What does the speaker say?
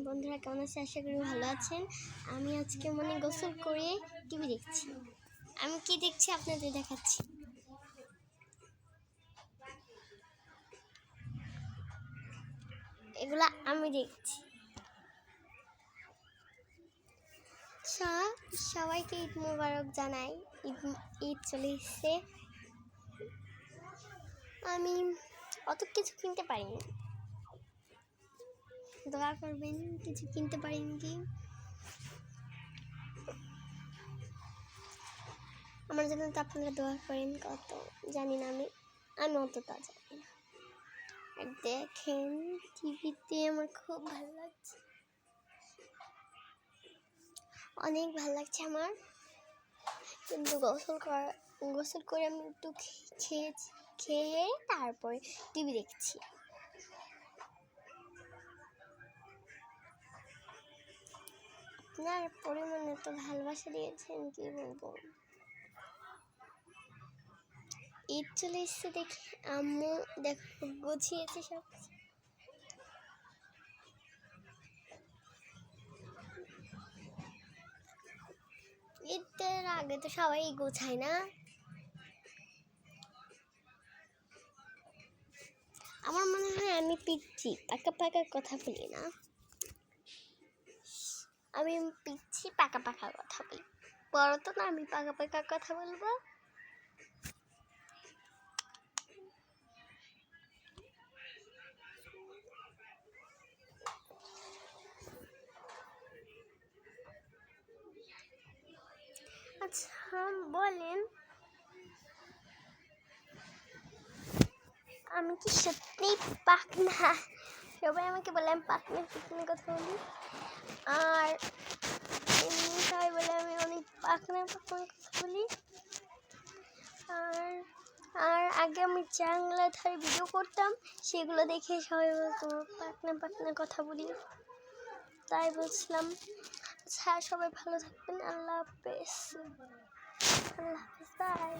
বন্ধুরা কেমন আছে? আশা করি ভালো আছেন। আমি আজকে গোসল করে টিভি দেখছি। আমি কি দেখছি আপনাদের দেখাচ্ছি। এগুলা আমি দেখছি। সবাইকে ঈদ মোবারক জানাই। ঈদ চলে এসেছে। আমি অত কিছু কিনতে পারিনি, দোয়া করবেন কিছু কিনতে পারিনি কি আমার জন্য। তো আপনারা দোয়া করেন, কত জানি না আমি অতটা জানি না। আর দেখেন টিভিতে আমার খুব ভালো লাগছে, অনেক ভালো লাগছে আমার। কিন্তু গোসল করে আমি একটু খেয়ে তারপরে টিভি দেখছি। আপনার পরিমাণে তো ভালোবাসা দিয়েছেন, কি বলবো। ঈদ চলে এসছে দেখে আম্মু দেখো গুছিয়েছে সব। ঈদের আগে তো সবাই গোছায় না। আমার মনে হয় আমি পিচ্ছি, পাকা পাকা কথা বলি না। আমি পিচ্ছি, পাকা পাকা কথা বলি। বড় তো না, আমি পাকা পাকা কথা বলবো। আচ্ছা বলেন, আমি কি সত্যি পাকনা? সবাই আমাকে বলে আমি পাকনা কথা বলি, আর এমনি সবাই বলে আমি অনেক পাকনা কথা বলি। আর আগে আমি জানলা ধারে ভিডিও করতাম, সেগুলো দেখে সবাই বলতো পাকনা পাকনা কথা বলি, তাই বলছিলাম। আচ্ছা সবাই ভালো থাকবেন। আল্লাহ হাফেজ। বাই।